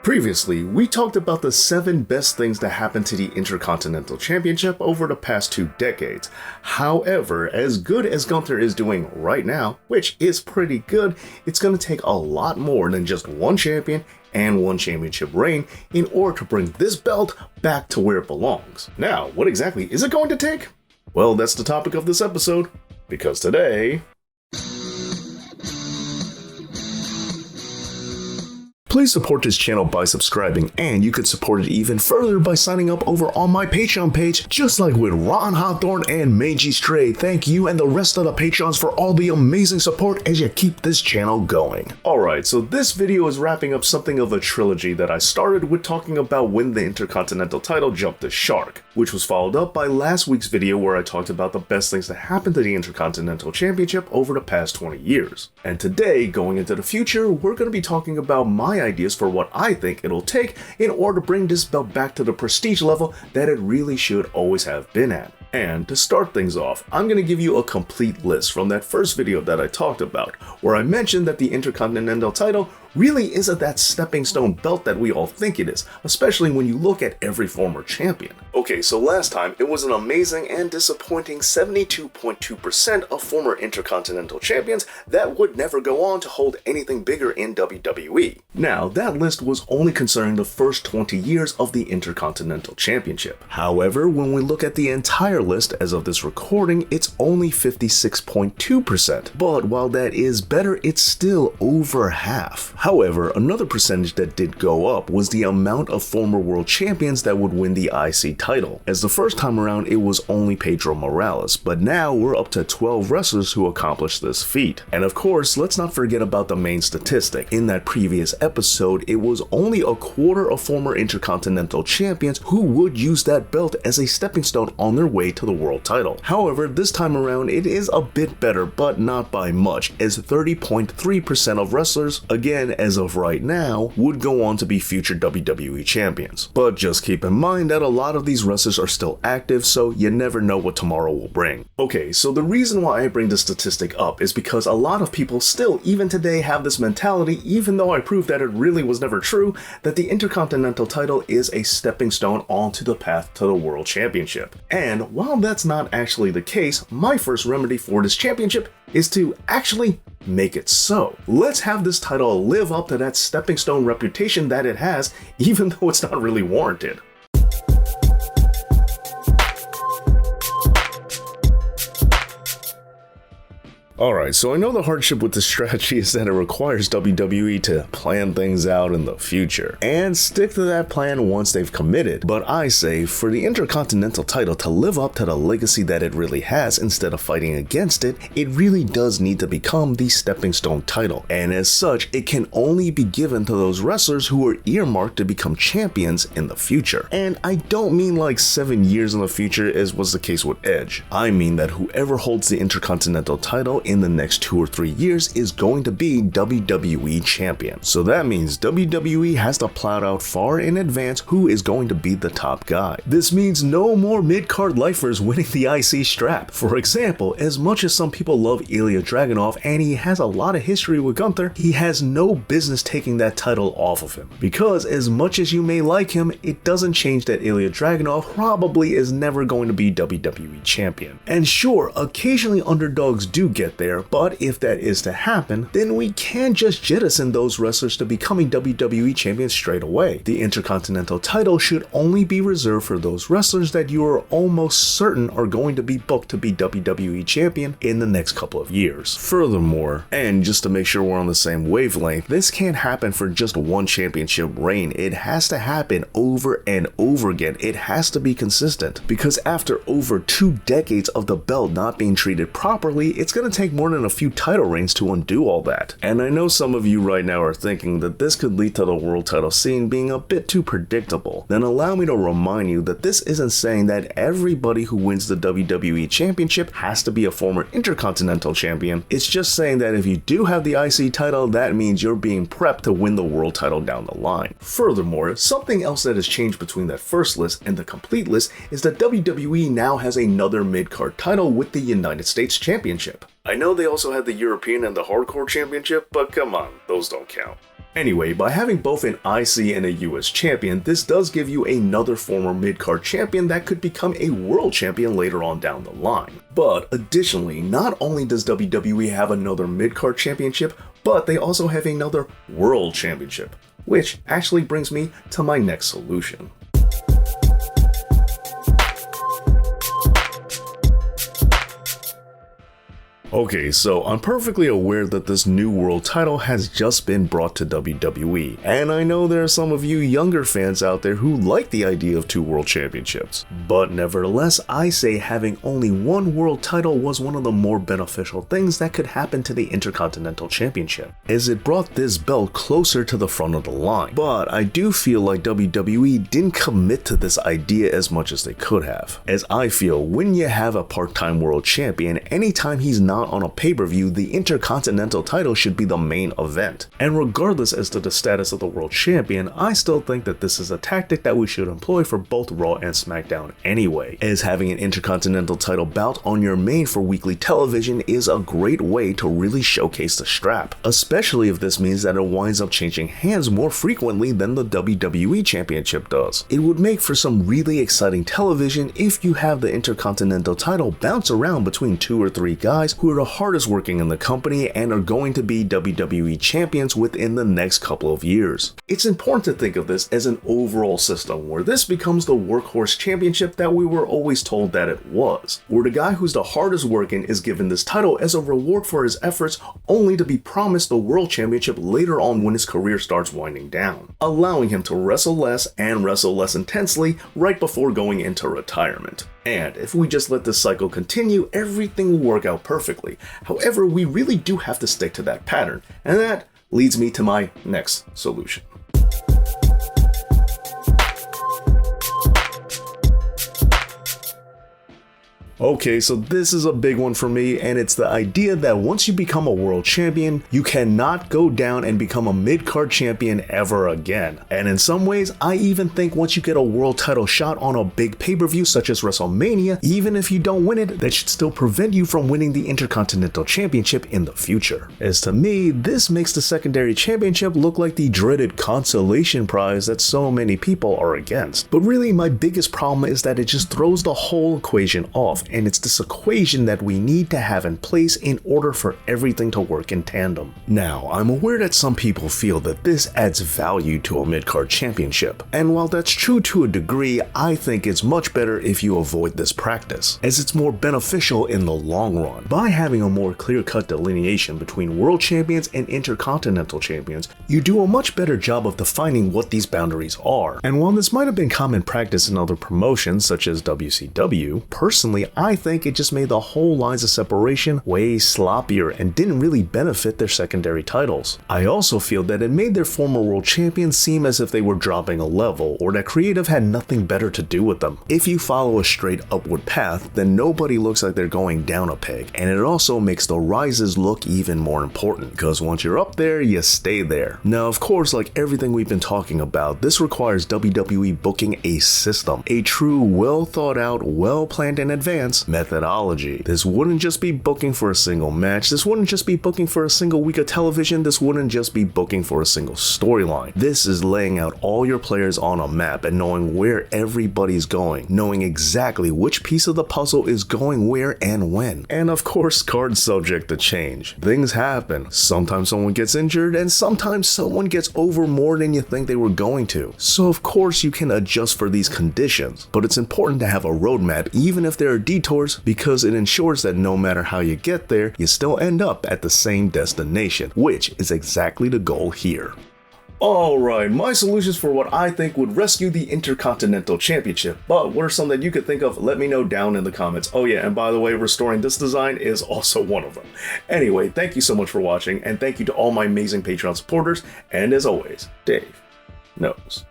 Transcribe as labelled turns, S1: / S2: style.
S1: Previously, we talked about the 7 best things that happened to the Intercontinental Championship over the past 2 decades. However, as good as Gunther is doing right now, which is pretty good, it's going to take a lot more than just one champion and one championship reign in order to bring this belt back to where it belongs. Now, what exactly is it going to take? Well, that's the topic of this episode, because today... Please support this channel by subscribing, and you could support it even further by signing up over on my Patreon page, just like with Ron Hawthorne and Meiji Stray. Thank you and the rest of the Patrons for all the amazing support as you keep this channel going. Alright, so this video is wrapping up something of a trilogy that I started with talking about when the Intercontinental title jumped the shark, which was followed up by last week's video where I talked about the best things that happened to the Intercontinental Championship over the past 20 years. And today, going into the future, we're going to be talking about my ideas for what I think it'll take in order to bring this belt back to the prestige level that it really should always have been at. And to start things off, I'm going to give you a complete list from that first video that I talked about, where I mentioned that the Intercontinental title really isn't that stepping stone belt that we all think it is, especially when you look at every former champion. Okay, so last time it was an amazing and disappointing 72.2% of former Intercontinental champions that would never go on to hold anything bigger in WWE. Now, that list was only concerning the first 20 years of the Intercontinental Championship. However, when we look at the entire list as of this recording, it's only 56.2%. But while that is better, it's still over half. However, another percentage that did go up was the amount of former world champions that would win the IC title, as the first time around it was only Pedro Morales, but now we're up to 12 wrestlers who accomplished this feat. And of course, let's not forget about the main statistic. In that previous episode, it was only a quarter of former Intercontinental champions who would use that belt as a stepping stone on their way to the world title. However, this time around it is a bit better, but not by much, as 30.3% of wrestlers, again as of right now, would go on to be future WWE champions. But just keep in mind that a lot of these wrestlers are still active, so you never know what tomorrow will bring. Okay, so the reason why I bring this statistic up is because a lot of people still, even today, have this mentality, even though I proved that it really was never true, that the Intercontinental title is a stepping stone onto the path to the World Championship. And while that's not actually the case, my first remedy for this championship is to actually make it so. Let's have this title live up to that stepping stone reputation that it has, even though it's not really warranted. Alright, so I know the hardship with this strategy is that it requires WWE to plan things out in the future and stick to that plan once they've committed, but I say for the Intercontinental title to live up to the legacy that it really has instead of fighting against it, it really does need to become the stepping stone title, and as such it can only be given to those wrestlers who are earmarked to become champions in the future. And I don't mean like 7 years in the future as was the case with Edge. I mean that whoever holds the Intercontinental title in the next 2 or 3 years is going to be WWE champion. So that means WWE has to plot out far in advance who is going to be the top guy. This means no more mid-card lifers winning the IC strap. For example, as much as some people love Ilya Dragunov and he has a lot of history with Gunther, he has no business taking that title off of him. Because as much as you may like him, it doesn't change that Ilya Dragunov probably is never going to be WWE champion. And sure, occasionally underdogs do get there, but if that is to happen, then we can't just jettison those wrestlers to becoming WWE champions straight away. The Intercontinental title should only be reserved for those wrestlers that you are almost certain are going to be booked to be WWE champion in the next couple of years. Furthermore, and just to make sure we're on the same wavelength, this can't happen for just one championship reign. It has to happen over and over again. It has to be consistent, because after over 2 decades of the belt not being treated properly, it's going to take more than a few title reigns to undo all that. And I know some of you right now are thinking that this could lead to the world title scene being a bit too predictable. Then allow me to remind you that this isn't saying that everybody who wins the WWE championship has to be a former Intercontinental champion. It's just saying that if you do have the IC title, that means you're being prepped to win the world title down the line. Furthermore, something else that has changed between that first list and the complete list is that WWE now has another mid-card title with the United States Championship. I know they also had the European and the Hardcore Championship, but come on, those don't count. Anyway, by having both an IC and a US champion, this does give you another former mid-card champion that could become a world champion later on down the line. But additionally, not only does WWE have another mid-card championship, but they also have another world championship, which actually brings me to my next solution. Okay, so I'm perfectly aware that this new world title has just been brought to WWE, and I know there are some of you younger fans out there who like the idea of 2 world championships. But nevertheless, I say having only one world title was one of the more beneficial things that could happen to the Intercontinental Championship, as it brought this belt closer to the front of the line. But I do feel like WWE didn't commit to this idea as much as they could have, as I feel when you have a part-time world champion, anytime he's not on a pay-per-view, the Intercontinental title should be the main event. And regardless as to the status of the world champion, I still think that this is a tactic that we should employ for both Raw and SmackDown anyway, as having an Intercontinental title bout on your main for weekly television is a great way to really showcase the strap, especially if this means that it winds up changing hands more frequently than the WWE Championship does. It would make for some really exciting television if you have the Intercontinental title bounce around between 2 or 3 guys who are the hardest working in the company and are going to be WWE champions within the next couple of years. It's important to think of this as an overall system where this becomes the workhorse championship that we were always told that it was, where the guy who's the hardest working is given this title as a reward for his efforts, only to be promised the world championship later on when his career starts winding down, allowing him to wrestle less and wrestle less intensely right before going into retirement. And if we just let this cycle continue, everything will work out perfectly. However, we really do have to stick to that pattern, and that leads me to my next solution. Okay, so this is a big one for me, and it's the idea that once you become a world champion, you cannot go down and become a mid-card champion ever again. And in some ways, I even think once you get a world title shot on a big pay-per-view such as WrestleMania, even if you don't win it, that should still prevent you from winning the Intercontinental Championship in the future. As to me, this makes the secondary championship look like the dreaded consolation prize that so many people are against. But really, my biggest problem is that it just throws the whole equation off, and it's this equation that we need to have in place in order for everything to work in tandem. Now, I'm aware that some people feel that this adds value to a mid-card championship, and while that's true to a degree, I think it's much better if you avoid this practice, as it's more beneficial in the long run. By having a more clear-cut delineation between world champions and intercontinental champions, you do a much better job of defining what these boundaries are. And while this might have been common practice in other promotions such as WCW, personally I think it just made the whole lines of separation way sloppier and didn't really benefit their secondary titles. I also feel that it made their former world champions seem as if they were dropping a level, or that creative had nothing better to do with them. If you follow a straight upward path, then nobody looks like they're going down a peg, and it also makes the rises look even more important, because once you're up there, you stay there. Now of course, like everything we've been talking about, this requires WWE booking a system, a true well thought out, well planned in advance methodology. This wouldn't just be booking for a single match, this wouldn't just be booking for a single week of television, this wouldn't just be booking for a single storyline. This is laying out all your players on a map and knowing where everybody's going, knowing exactly which piece of the puzzle is going where and when. And of course, cards subject to change. Things happen. Sometimes someone gets injured and sometimes someone gets over more than you think they were going to. So of course you can adjust for these conditions, but it's important to have a roadmap even if there are detours, because it ensures that no matter how you get there, you still end up at the same destination, which is exactly the goal here. Alright, my solutions for what I think would rescue the Intercontinental Championship, but what are some that you could think of? Let me know down in the comments. Oh yeah, and by the way, restoring this design is also one of them. Anyway, thank you so much for watching, and thank you to all my amazing Patreon supporters, and as always, Dave knows.